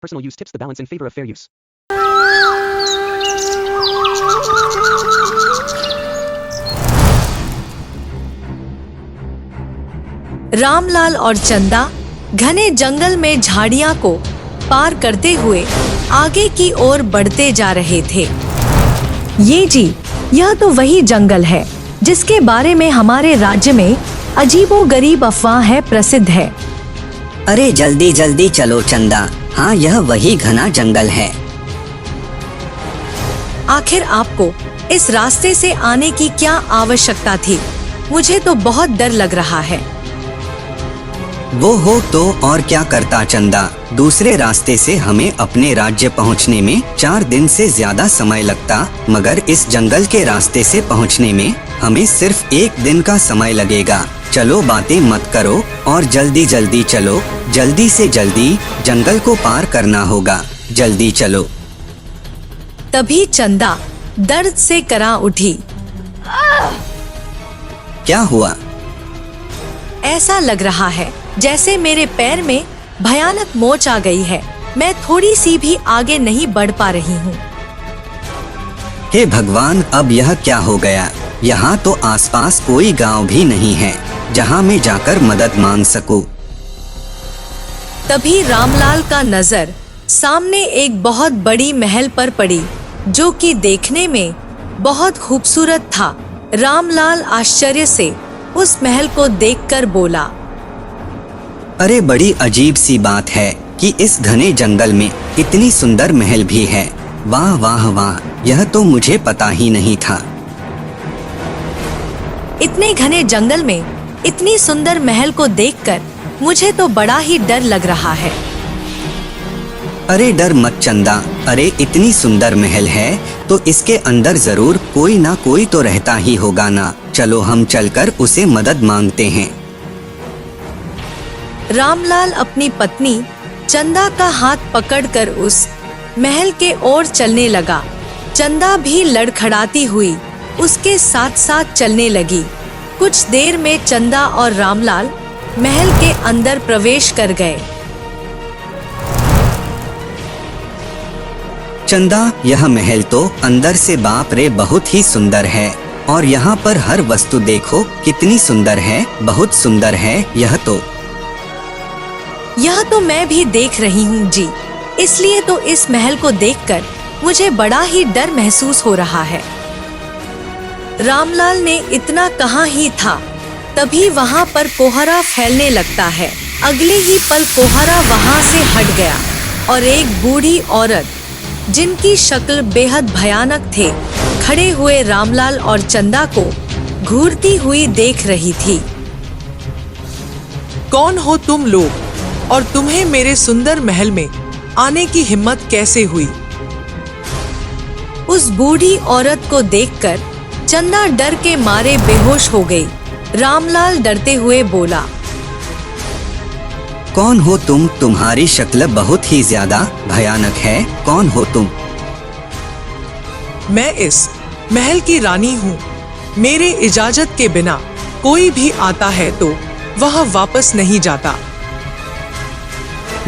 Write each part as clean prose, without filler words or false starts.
Personal use tips the balance in favor of fair use. Ramlal और चंदा घने जंगल में झाड़ियां को पार करते हुए आगे की ओर बढ़ते जा रहे थे। ये जी, यह तो वही जंगल है जिसके बारे में हमारे राज्य में अजीबोगरीब अफवाह प्रसिद्ध है। अरे जल्दी जल्दी चलो चंदा, हाँ यह वही घना जंगल है। आखिर आपको इस रास्ते से आने की क्या आवश्यकता थी? मुझे तो बहुत डर लग रहा है। वो हो तो और क्या करता चंदा, दूसरे रास्ते से हमें अपने राज्य पहुंचने में 4 दिन से ज्यादा समय लगता, मगर इस जंगल के रास्ते से पहुंचने में हमें सिर्फ 1 दिन का समय लगेगा। चलो बातें मत करो और जल्दी जल्दी चलो, जल्दी से जल्दी जंगल को पार करना होगा, जल्दी चलो। तभी चंदा दर्द से करा उठी। क्या हुआ? ऐसा लग रहा है जैसे मेरे पैर में भयानक मोच आ गई है। मैं थोड़ी सी भी आगे नहीं बढ़ पा रही हूँ। हे भगवान, अब यह क्या हो गया? यहाँ तो आसपास कोई गांव भी नहीं है जहाँ मैं जाकर मदद मांग सकूं। तभी रामलाल का नजर सामने एक बहुत बड़ी महल पर पड़ी, जो कि देखने में बहुत खूबसूरत था। रामलाल आश्चर्य से उस महल को देखकर बोला, अरे बड़ी अजीब सी बात है कि इस घने जंगल में इतनी सुंदर महल भी है। वाह वाह वाह, यह तो मुझे पता ही नहीं था। इतने घने जंगल में इतनी सुंदर महल को देखकर मुझे तो बड़ा ही डर लग रहा है। अरे डर मत चंदा, अरे इतनी सुंदर महल है तो इसके अंदर जरूर कोई ना कोई तो रहता ही होगा ना। चलो हम चलकर उसे मदद मांगते हैं। रामलाल अपनी पत्नी चंदा का हाथ पकड़कर उस महल के ओर चलने लगा। चंदा भी लड़खड़ाती हुई उसके साथ साथ चलने लगी। कुछ देर में चंदा और रामलाल महल के अंदर प्रवेश कर गए। चंदा, यह महल तो अंदर से बाप रे बहुत ही सुंदर है, और यहाँ पर हर वस्तु देखो कितनी सुंदर है, बहुत सुंदर है यह तो मैं भी देख रही हूँ जी, इसलिए तो इस महल को देखकर मुझे बड़ा ही डर महसूस हो रहा है। रामलाल ने इतना कहा ही था, तभी वहाँ पर कोहरा फैलने लगता है। अगले ही पल कोहरा वहाँ से हट गया और एक बूढ़ी औरत, जिनकी शक्ल बेहद भयानक थे, खड़े हुए रामलाल और चंदा को घूरती हुई देख रही थी। कौन हो तुम लोग और तुम्हें मेरे सुंदर महल में आने की हिम्मत कैसे हुई? उस बूढ़ी औरत को देखकर चंदा डर के मारे बेहोश हो गई। रामलाल डरते हुए बोला, कौन हो तुम? तुम्हारी शक्ल बहुत ही ज्यादा भयानक है, कौन हो तुम? मैं इस महल की रानी हूँ। मेरे इजाजत के बिना कोई भी आता है तो वह वापस नहीं जाता।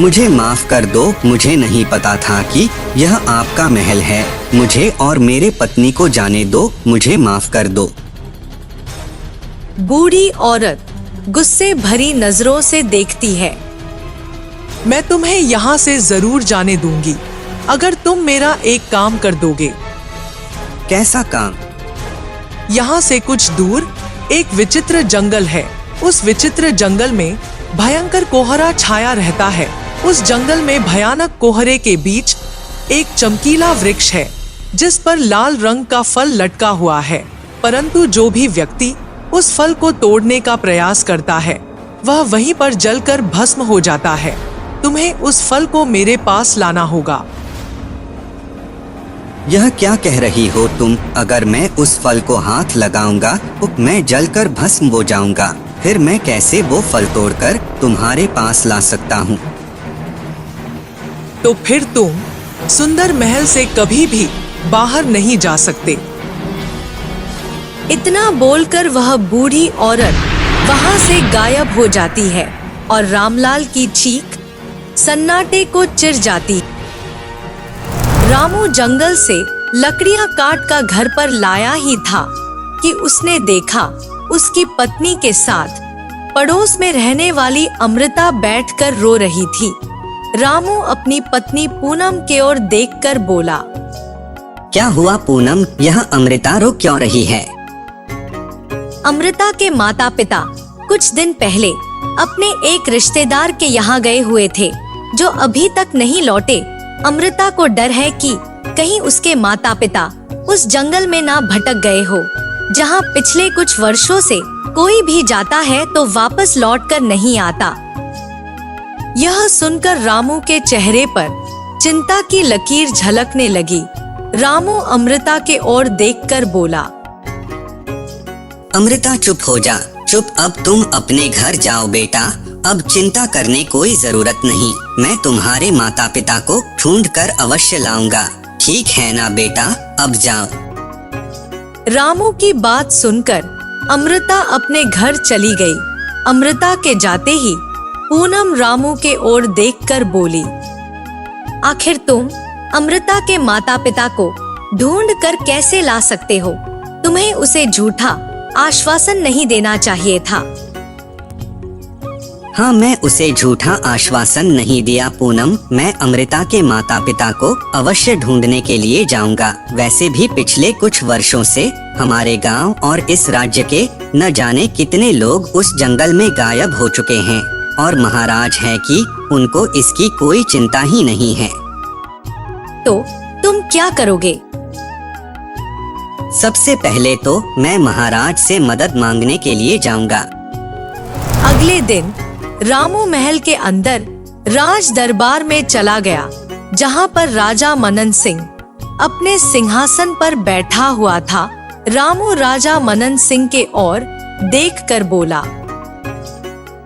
मुझे माफ कर दो, मुझे नहीं पता था कि यह आपका महल है। मुझे और मेरे पत्नी को जाने दो, मुझे माफ कर दो। बूढ़ी औरत गुस्से भरी नजरों से देखती है। मैं तुम्हें यहाँ से जरूर जाने दूंगी, अगर तुम मेरा एक काम कर दोगे। कैसा काम? यहाँ से कुछ दूर एक विचित्र जंगल है। उस विचित्र जंगल में भयंकर कोहरा छाया रहता है। उस जंगल में भयानक कोहरे के बीच एक चमकीला वृक्ष है, जिस पर लाल रंग का फल लटका हुआ है। परंतु जो भी व्यक्ति उस फल को तोड़ने का प्रयास करता है, वह वहीं पर जलकर भस्म हो जाता है। तुम्हें उस फल को मेरे पास लाना होगा। यह क्या कह रही हो तुम? अगर मैं उस फल को हाथ लगाऊंगा तो मैं जलकर भस्म हो जाऊंगा, फिर मैं कैसे वो फल तोड़कर तुम्हारे पास ला सकता हूँ? तो फिर तुम सुंदर महल से कभी भी बाहर नहीं जा सकते। इतना बोलकर वह बूढ़ी औरत वहां से गायब हो जाती है और रामलाल की चीख सन्नाटे को चिर जाती। रामू जंगल से लकड़ियां काट कर घर पर लाया ही था कि उसने देखा उसकी पत्नी के साथ पड़ोस में रहने वाली अमृता बैठकर रो रही थी। रामू अपनी पत्नी पूनम की ओर देखकर बोला, क्या हुआ पूनम, यह अमृता रो क्यों रही है? अमृता के माता पिता कुछ दिन पहले अपने एक रिश्तेदार के यहाँ गए हुए थे, जो अभी तक नहीं लौटे। अमृता को डर है कि कहीं उसके माता पिता उस जंगल में ना भटक गए हो, जहाँ पिछले कुछ वर्षों से कोई भी जाता है तो वापस लौटकर नहीं आता। यह सुनकर रामू के चेहरे पर चिंता की लकीर झलकने लगी। रामू अमृता के ओर देखकर बोला, अमृता चुप हो जा, चुप, अब तुम अपने घर जाओ बेटा, अब चिंता करने कोई जरूरत नहीं। मैं तुम्हारे माता पिता को ढूंढ कर अवश्य लाऊंगा, ठीक है ना बेटा, अब जाओ। रामू की बात सुनकर अमृता अपने घर चली गई। अमृता के जाते ही पूनम रामू के ओर देखकर बोली, आखिर तुम अमृता के माता पिता को ढूंढ कर कैसे ला सकते हो? तुम्हें उसे झूठा आश्वासन नहीं देना चाहिए था। हाँ, मैं उसे झूठा आश्वासन नहीं दिया पूनम, मैं अमृता के माता पिता को अवश्य ढूंढने के लिए जाऊंगा। वैसे भी पिछले कुछ वर्षों से हमारे गांव और इस राज्य के न जाने कितने लोग उस जंगल में गायब हो चुके हैं, और महाराज है कि उनको इसकी कोई चिंता ही नहीं है। तो तुम क्या करोगे? सबसे पहले तो मैं महाराज से मदद मांगने के लिए जाऊंगा। अगले दिन रामू महल के अंदर राज दरबार में चला गया, जहाँ पर राजा मनन सिंह अपने सिंहासन पर बैठा हुआ था। रामू राजा मनन सिंह के ओर देखकर बोला,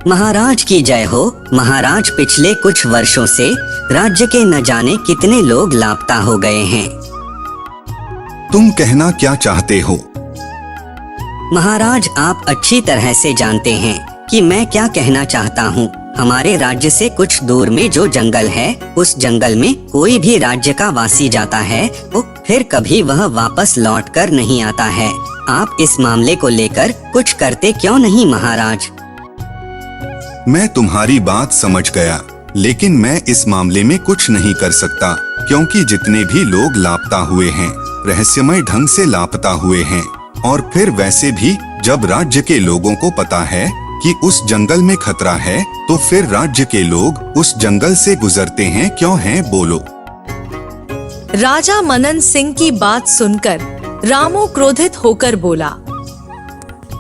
महाराज की जय हो। महाराज, पिछले कुछ वर्षों से राज्य के न जाने कितने लोग लापता हो गए हैं। तुम कहना क्या चाहते हो? महाराज, आप अच्छी तरह से जानते हैं कि मैं क्या कहना चाहता हूँ। हमारे राज्य से कुछ दूर में जो जंगल है, उस जंगल में कोई भी राज्य का वासी जाता है तो फिर कभी वह वापस लौट कर नहीं आता है। आप इस मामले को लेकर कुछ करते क्यों नहीं महाराज? मैं तुम्हारी बात समझ गया, लेकिन मैं इस मामले में कुछ नहीं कर सकता, क्योंकि जितने भी लोग लापता हुए हैं रहस्यमय ढंग से लापता हुए हैं। और फिर वैसे भी जब राज्य के लोगों को पता है कि उस जंगल में खतरा है, तो फिर राज्य के लोग उस जंगल से गुजरते हैं क्यों हैं, बोलो? राजा मनन सिंह की बात सुनकर रामू क्रोधित होकर बोला,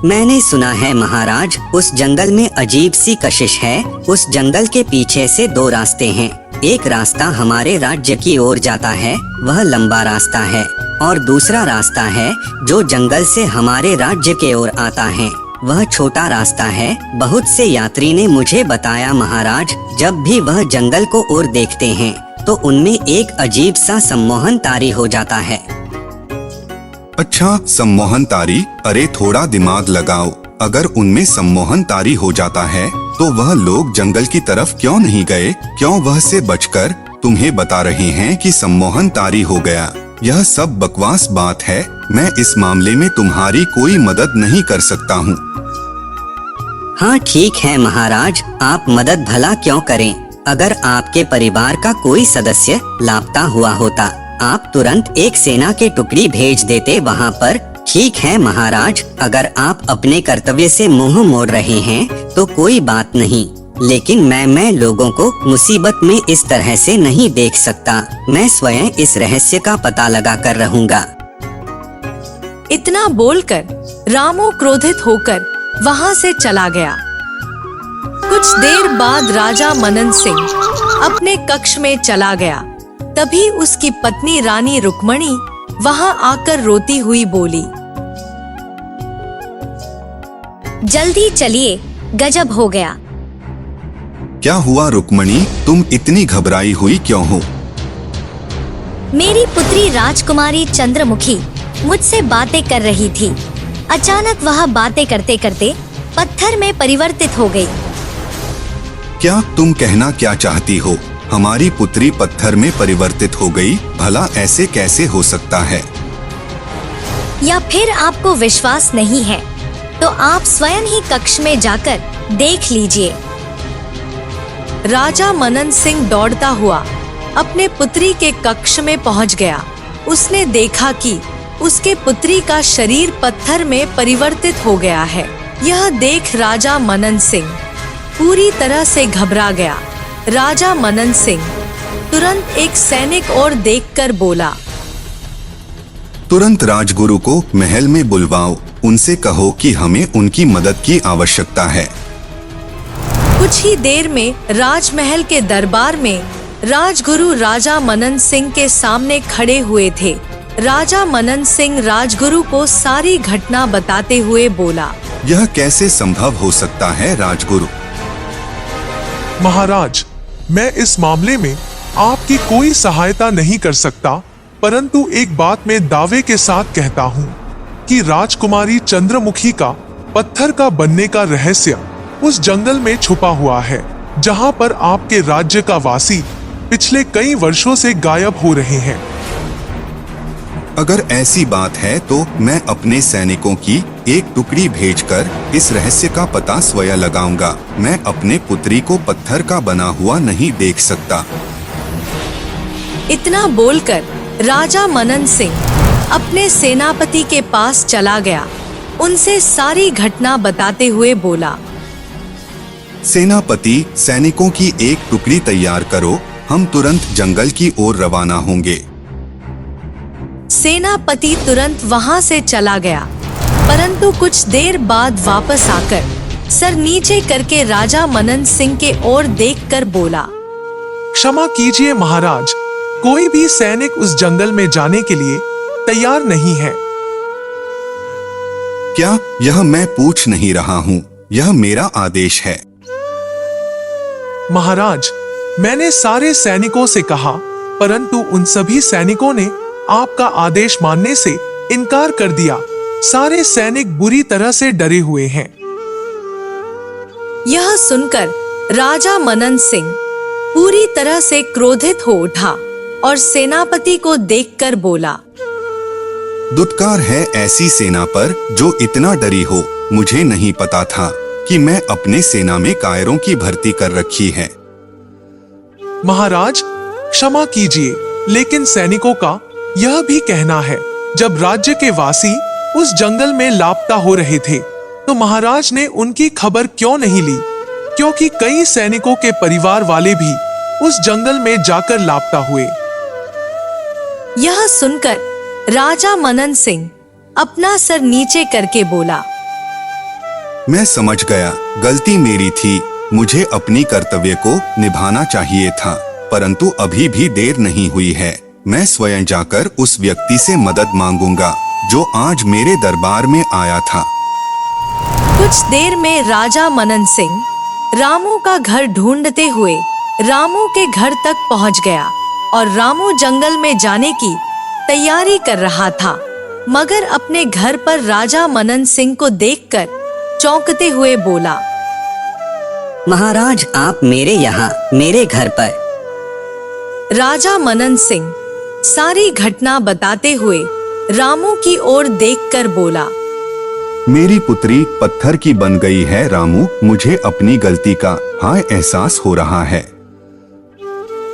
मैंने सुना है महाराज, उस जंगल में अजीब सी कशिश है। उस जंगल के पीछे से दो रास्ते हैं। एक रास्ता हमारे राज्य की ओर जाता है, वह लंबा रास्ता है, और दूसरा रास्ता है जो जंगल से हमारे राज्य के ओर आता है, वह छोटा रास्ता है। बहुत से यात्री ने मुझे बताया महाराज, जब भी वह जंगल को ओर देखते हैं तो उनमें एक अजीब सा सम्मोहनकारी हो जाता है। अच्छा, सम्मोहनकारी? अरे थोड़ा दिमाग लगाओ, अगर उनमें सम्मोहनकारी हो जाता है तो वह लोग जंगल की तरफ क्यों नहीं गए? क्यों वह से बचकर तुम्हें बता रहे हैं कि सम्मोहनकारी हो गया? यह सब बकवास बात है। मैं इस मामले में तुम्हारी कोई मदद नहीं कर सकता हूँ। हाँ ठीक है महाराज, आप मदद भला क्यों करें। अगर आपके परिवार का कोई सदस्य लापता हुआ होता, आप तुरंत एक सेना के टुकड़ी भेज देते वहाँ पर। ठीक है महाराज, अगर आप अपने कर्तव्य से मुंह मोड़ रहे हैं तो कोई बात नहीं, लेकिन मैं लोगों को मुसीबत में इस तरह से नहीं देख सकता। मैं स्वयं इस रहस्य का पता लगा कर रहूंगा। इतना बोलकर रामू क्रोधित होकर वहाँ से चला गया। कुछ देर बाद राजा मनन सिंह अपने कक्ष में चला गया। तभी उसकी पत्नी रानी रुक्मणी वहाँ आकर रोती हुई बोली, जल्दी चलिए, गजब हो गया। क्या हुआ रुक्मणी, तुम इतनी घबराई हुई क्यों हो? मेरी पुत्री राजकुमारी चंद्रमुखी मुझसे बातें कर रही थी। अचानक वह बातें करते करते पत्थर में परिवर्तित हो गई। क्या तुम कहना क्या चाहती हो? हमारी पुत्री पत्थर में परिवर्तित हो गई, भला ऐसे कैसे हो सकता है? या फिर आपको विश्वास नहीं है तो आप स्वयं ही कक्ष में जाकर देख लीजिए। राजा मनन सिंह दौड़ता हुआ अपने पुत्री के कक्ष में पहुंच गया। उसने देखा कि उसके पुत्री का शरीर पत्थर में परिवर्तित हो गया है। यह देख राजा मनन सिंह पूरी तरह से घबरा गया। राजा मनन सिंह तुरंत एक सैनिक और देखकर बोला, तुरंत राजगुरु को महल में बुलवाओ, उनसे कहो कि हमें उनकी मदद की आवश्यकता है। कुछ ही देर में राजमहल के दरबार में राजगुरु राजा मनन सिंह के सामने खड़े हुए थे। राजा मनन सिंह राजगुरु को सारी घटना बताते हुए बोला, यह कैसे संभव हो सकता है राजगुरु? महाराज, मैं इस मामले में आपकी कोई सहायता नहीं कर सकता, परंतु एक बात मैं दावे के साथ कहता हूँ कि राजकुमारी चंद्रमुखी का पत्थर का बनने का रहस्य उस जंगल में छुपा हुआ है, जहाँ पर आपके राज्य का वासी पिछले कई वर्षों से गायब हो रहे हैं। अगर ऐसी बात है तो मैं अपने सैनिकों की एक टुकड़ी भेजकर इस रहस्य का पता स्वयं लगाऊंगा। मैं अपने पुत्री को पत्थर का बना हुआ नहीं देख सकता। इतना बोलकर राजा मनन सिंह अपने सेनापति के पास चला गया। उनसे सारी घटना बताते हुए बोला, सेनापति, सैनिकों की एक टुकड़ी तैयार करो, हम तुरंत जंगल की ओर रवाना होंगे। सेनापति तुरंत वहां से चला गया, परंतु कुछ देर बाद वापस आकर सर नीचे करके राजा मनन सिंह के ओर देखकर बोला, क्षमा कीजिए महाराज, कोई भी सैनिक उस जंगल में जाने के लिए तैयार नहीं है। क्या? यह मैं पूछ नहीं रहा हूँ, यह मेरा आदेश है। महाराज, मैंने सारे सैनिकों से कहा, परंतु उन सभी सैनिकों ने आपका आदेश मानने से इनकार कर दिया। सारे सैनिक बुरी तरह से डरे हुए हैं। यह सुनकर राजा मनन सिंह पूरी तरह से क्रोधित हो उठा और सेनापति को देखकर बोला, दुत्कार है ऐसी सेना पर जो इतना डरी हो। मुझे नहीं पता था कि मैं अपने सेना में कायरों की भर्ती कर रखी है। महाराज, क्षमा कीजिए, लेकिन सैनिकों का यह भी कहना है, जब राज्य के वासी उस जंगल में लापता हो रहे थे तो महाराज ने उनकी खबर क्यों नहीं ली, क्योंकि कई सैनिकों के परिवार वाले भी उस जंगल में जाकर लापता हुए। यह सुनकर राजा मनन सिंह अपना सर नीचे करके बोला, मैं समझ गया, गलती मेरी थी। मुझे अपनी कर्तव्य को निभाना चाहिए था, परंतु अभी भी देर नहीं हुई है। मैं स्वयं जाकर उस व्यक्ति से मदद मांगूंगा जो आज मेरे दरबार में आया था। कुछ देर में राजा मनन सिंह रामू का घर ढूंढते हुए रामू के घर तक पहुंच गया और रामू जंगल में जाने की तैयारी कर रहा था, मगर अपने घर पर राजा मनन सिंह को देखकर चौंकते हुए बोला, महाराज, आप मेरे यहाँ मेरे घर पर। राजा मनन सिंह सारी घटना बताते हुए रामू की ओर देखकर बोला, मेरी पुत्री पत्थर की बन गई है रामू, मुझे अपनी गलती का हाय एहसास हो रहा है।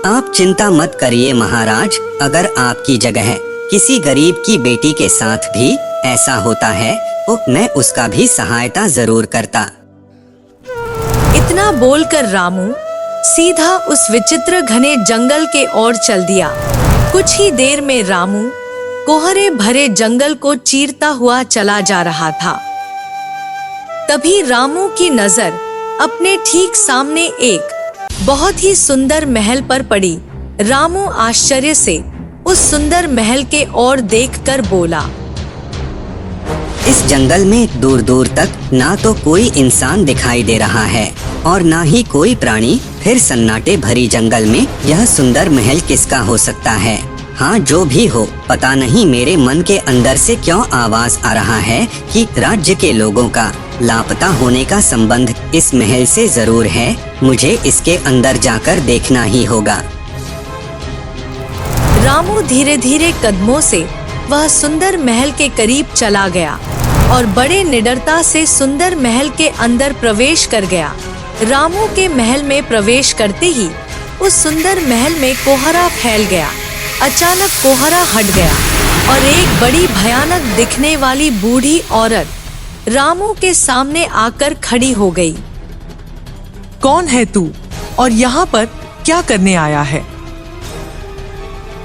आप चिंता मत करिए महाराज, अगर आपकी जगह किसी गरीब की बेटी के साथ भी ऐसा होता है तो मैं उसका भी सहायता जरूर करता। इतना बोलकर रामू सीधा उस विचित्र घने जंगल के ओर चल दिया। कुछ ही देर में रामू कोहरे भरे जंगल को चीरता हुआ चला जा रहा था। तभी रामू की नजर अपने ठीक सामने एक बहुत ही सुंदर महल पर पड़ी। रामू आश्चर्य से उस सुंदर महल के ओर देखकर बोला, इस जंगल में दूर दूर तक ना तो कोई इंसान दिखाई दे रहा है और ना ही कोई प्राणी, फिर सन्नाटे भरी जंगल में यह सुंदर महल किसका हो सकता है? हाँ, जो भी हो, पता नहीं मेरे मन के अंदर से क्यों आवाज आ रहा है कि राज्य के लोगों का लापता होने का संबंध इस महल से जरूर है। मुझे इसके अंदर जाकर देखना ही होगा। रामू धीरे धीरे कदमों से वह सुंदर महल के करीब चला गया और बड़े निडरता से सुंदर महल के अंदर प्रवेश कर गया। रामू के महल में प्रवेश करते ही उस सुंदर महल में कोहरा फैल गया। अचानक कोहरा हट गया और एक बड़ी भयानक दिखने वाली बूढ़ी औरत रामू के सामने आकर खड़ी हो गई। कौन है तू और यहाँ पर क्या करने आया है?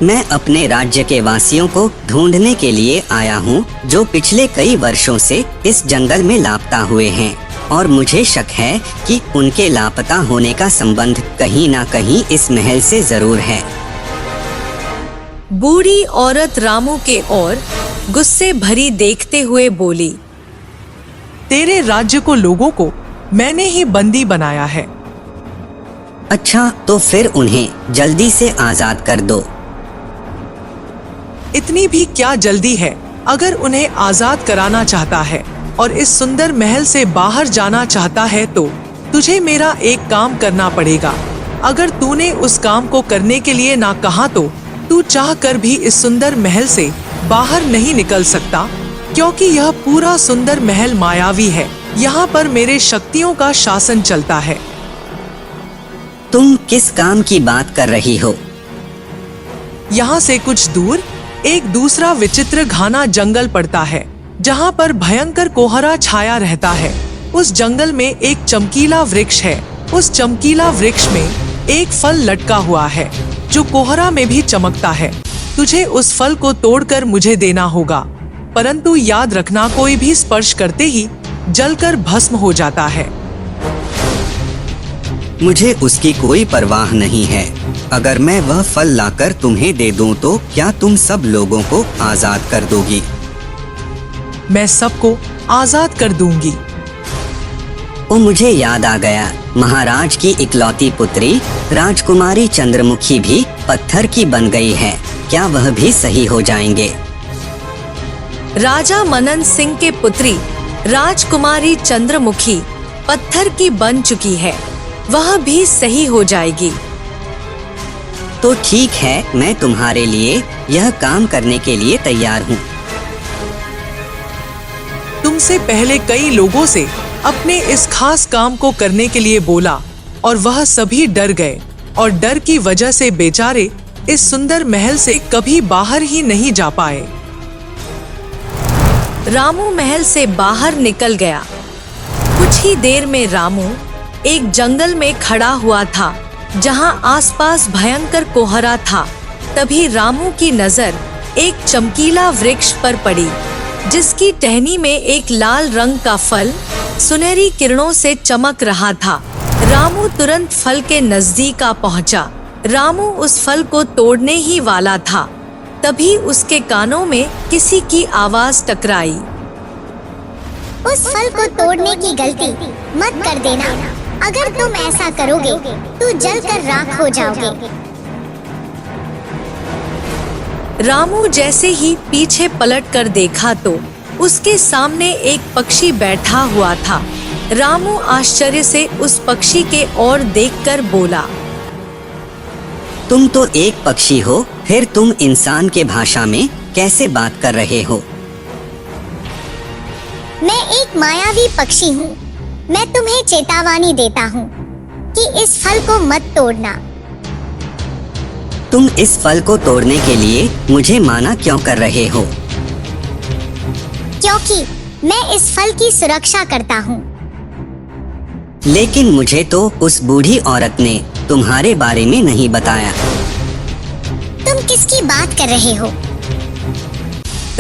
मैं अपने राज्य के वासियों को ढूंढने के लिए आया हूँ, जो पिछले कई वर्षों से इस जंगल में लापता हुए हैं और मुझे शक है कि उनके लापता होने का संबंध कहीं ना कहीं इस महल से जरूर है। बूढ़ी औरत रामू के ओर गुस्से भरी देखते हुए बोली, तेरे राज्य को लोगों को मैंने ही बंदी बनाया है। अच्छा, तो फिर उन्हें जल्दी से आजाद कर दो। इतनी भी क्या जल्दी है? अगर उन्हें आजाद कराना चाहता है और इस सुंदर महल से बाहर जाना चाहता है तो तुझे मेरा एक काम करना पड़ेगा। अगर तूने उस काम को करने के लिए ना कहा तो तू चाह कर भी इस सुंदर महल से बाहर नहीं निकल सकता, क्योंकि यह पूरा सुंदर महल मायावी है। यहाँ पर मेरे शक्तियों का शासन चलता है। तुम किस काम की बात कर रही हो? यहाँ से कुछ दूर एक दूसरा विचित्र घना जंगल पड़ता है, जहाँ पर भयंकर कोहरा छाया रहता है। उस जंगल में एक चमकीला वृक्ष है। उस चमकीला वृक्ष में एक फल लटका हुआ है, जो कोहरा में भी चमकता है। तुझे उस फल को तोड़कर मुझे देना होगा, परंतु याद रखना, कोई भी स्पर्श करते ही जलकर भस्म हो जाता है। मुझे उसकी कोई परवाह नहीं है। अगर मैं वह फल लाकर तुम्हें दे दूं तो क्या तुम सब लोगों को आजाद कर दोगी? मैं सबको आजाद कर दूंगी। ओ, मुझे याद आ गया, महाराज की इकलौती पुत्री राजकुमारी चंद्रमुखी भी पत्थर की बन गई है। क्या वह भी सही हो जाएंगे? राजा मनन सिंह के पुत्री राजकुमारी चंद्रमुखी पत्थर की बन चुकी है, वह भी सही हो जाएगी। तो ठीक है, मैं तुम्हारे लिए यह काम करने के लिए तैयार हूँ। तुमसे पहले कई लोगों से अपने इस खास काम को करने के लिए बोला और वह सभी डर गए और डर की वजह से बेचारे इस सुंदर महल से कभी बाहर ही नहीं जा पाए। रामू महल से बाहर निकल गया। कुछ ही देर में रामू एक जंगल में खड़ा हुआ था, जहां आसपास भयंकर कोहरा था। तभी रामू की नजर एक चमकीला वृक्ष पर पड़ी, जिसकी टहनी में एक लाल रंग का फल सुनहरी किरणों से चमक रहा था। रामू तुरंत फल के नजदीक आ पहुंचा। रामू उस फल को तोड़ने ही वाला था, तभी उसके कानों में किसी की आवाज टकराई। उस फल को तोड़ने की गलती मत कर देना। अगर तुम ऐसा करोगे तो जलकर राख हो जाओगे। रामू जैसे ही पीछे पलट कर देखा तो उसके सामने एक पक्षी बैठा हुआ था। रामू आश्चर्य से उस पक्षी के ओर देखकर बोला, तुम तो एक पक्षी हो, फिर तुम इंसान के भाषा में कैसे बात कर रहे हो? मैं एक मायावी पक्षी हूँ। मैं तुम्हें चेतावनी देता हूँ कि इस फल को मत तोड़ना। तुम इस फल को तोड़ने के लिए मुझे माना क्यों कर रहे हो? क्योंकि मैं इस फल की सुरक्षा करता हूँ। लेकिन मुझे तो उस बूढ़ी औरत ने तुम्हारे बारे में नहीं बताया। तुम किसकी बात कर रहे हो?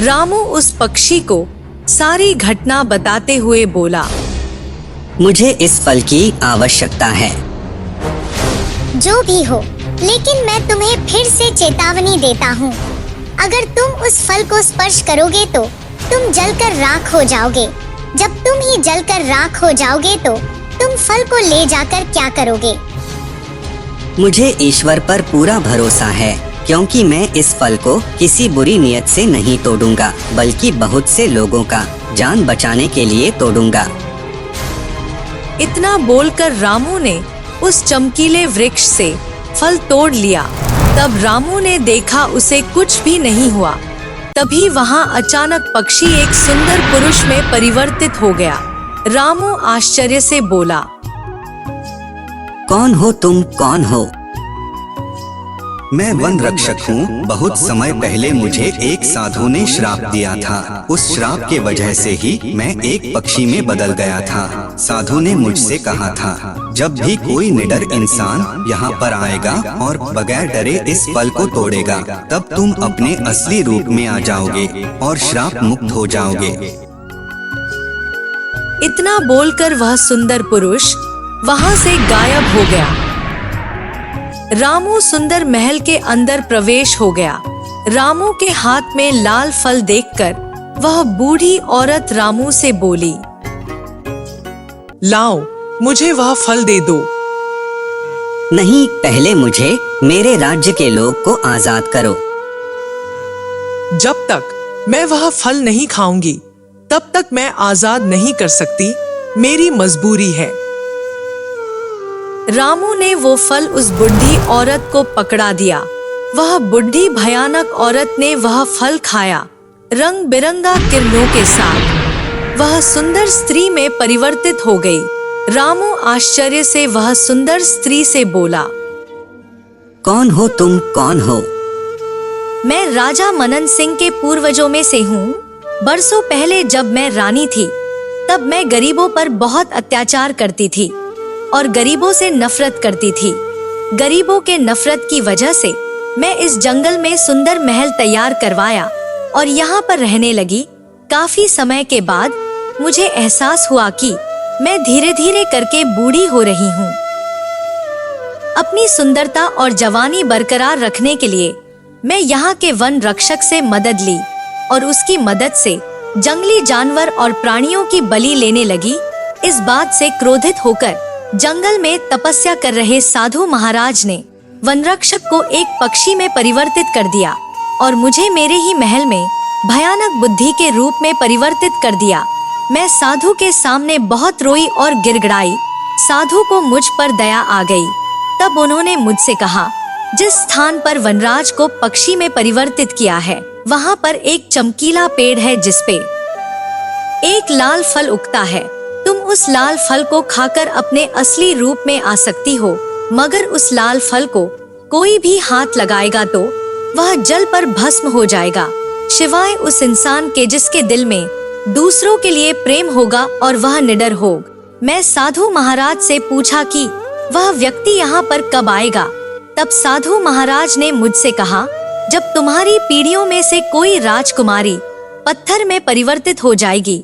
रामू उस पक्षी को सारी घटना बताते हुए बोला, मुझे इस फल की आवश्यकता है। जो भी हो, लेकिन मैं तुम्हें फिर से चेतावनी देता हूँ। अगर तुम उस फल को स्पर्श करोगे तो तुम जलकर राख हो जाओगे। जब तुम ही जलकर राख हो जाओगे तो तुम फल को ले जाकर क्या करोगे? मुझे ईश्वर पर पूरा भरोसा है, क्योंकि मैं इस फल को किसी बुरी नीयत से नहीं तोड़ूंगा, बल्कि बहुत से लोगों का जान बचाने के लिए तोड़ूंगा। इतना बोलकर रामू ने उस चमकीले वृक्ष से फल तोड़ लिया। तब रामू ने देखा उसे कुछ भी नहीं हुआ। तभी वहां अचानक पक्षी एक सुंदर पुरुष में परिवर्तित हो गया। रामू आश्चर्य से बोला, कौन हो तुम, कौन हो? मैं वन रक्षक हूँ। बहुत समय पहले मुझे एक साधु ने श्राप दिया था। उस श्राप के वजह से ही मैं एक पक्षी में बदल गया था। साधु ने मुझसे कहा था, जब भी कोई निडर इंसान यहाँ पर आएगा और बगैर डरे इस फल को तोड़ेगा, तब तुम अपने असली रूप में आ जाओगे और श्राप मुक्त हो जाओगे। इतना बोलकर वह सुंदर पुरुष वहां से गायब हो गया। रामू सुंदर महल के अंदर प्रवेश हो गया। रामू के हाथ में लाल फल देखकर वह बूढ़ी औरत रामू से बोली, लाओ, मुझे वह फल दे दो। नहीं, पहले मुझे मेरे राज्य के लोग को आजाद करो। जब तक मैं वह फल नहीं खाऊंगी, तब तक मैं आजाद नहीं कर सकती। मेरी मजबूरी है। रामू ने वो फल उस बुढ़ी औरत को पकड़ा दिया। वह बुढ़ी भयानक औरत ने वह फल खाया। रंग बिरंगा किरणों के साथ वह सुंदर स्त्री में परिवर्तित हो गई। रामू आश्चर्य से वह सुंदर स्त्री से बोला, कौन हो तुम, कौन हो? मैं राजा मनन सिंह के पूर्वजों में से हूँ। बरसों पहले जब मैं रानी थी, तब मैं गरीबों पर बहुत अत्याचार करती थी और गरीबों से नफरत करती थी। गरीबों के नफरत की वजह से मैं इस जंगल में सुंदर महल तैयार करवाया और यहाँ पर रहने लगी। काफी समय के बाद मुझे एहसास हुआ कि मैं धीरे धीरे करके बूढ़ी हो रही हूँ। अपनी सुंदरता और जवानी बरकरार रखने के लिए मैं यहाँ के वन रक्षक से मदद ली और उसकी मदद से जंगली जानवर और प्राणियों की बलि लेने लगी। इस बात से क्रोधित होकर जंगल में तपस्या कर रहे साधु महाराज ने वनरक्षक को एक पक्षी में परिवर्तित कर दिया और मुझे मेरे ही महल में भयानक बुद्धि के रूप में परिवर्तित कर दिया। मैं साधु के सामने बहुत रोई और गिड़गिड़ाई। साधु को मुझ पर दया आ गई। तब उन्होंने मुझसे कहा, जिस स्थान पर वनराज को पक्षी में परिवर्तित किया है, वहाँ पर एक चमकीला पेड़ है जिसपे एक लाल फल उगता है। तुम उस लाल फल को खाकर अपने असली रूप में आ सकती हो, मगर उस लाल फल को कोई भी हाथ लगाएगा तो वह जल पर भस्म हो जाएगा, सिवाय उस इंसान के जिसके दिल में दूसरों के लिए प्रेम होगा और वह निडर हो। मैं साधु महाराज से पूछा कि वह व्यक्ति यहाँ पर कब आएगा। तब साधु महाराज ने मुझसे कहा, जब तुम्हारी पीढ़ियों में से कोई राजकुमारी पत्थर में परिवर्तित हो जाएगी,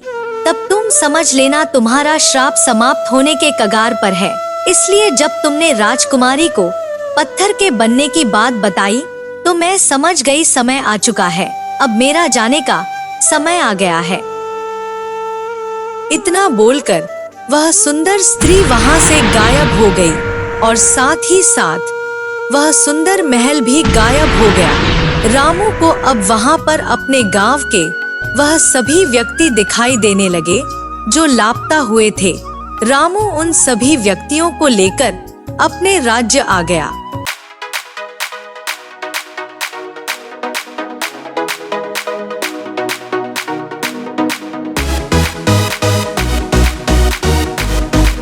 तब तुम समझ लेना तुम्हारा श्राप समाप्त होने के कगार पर है। इसलिए जब तुमने राजकुमारी को पत्थर के बनने की बात बताई, तो मैं समझ गई समय आ चुका है। अब मेरा जाने का समय आ गया है। इतना बोलकर वह सुंदर स्त्री वहां से गायब हो गई और साथ ही साथ वह सुंदर महल भी गायब हो गया। रामू को अब वहां पर अपने गांव के वह सभी व्यक्ति दिखाई देने लगे जो लापता हुए थे। रामू उन सभी व्यक्तियों को लेकर अपने राज्य आ गया।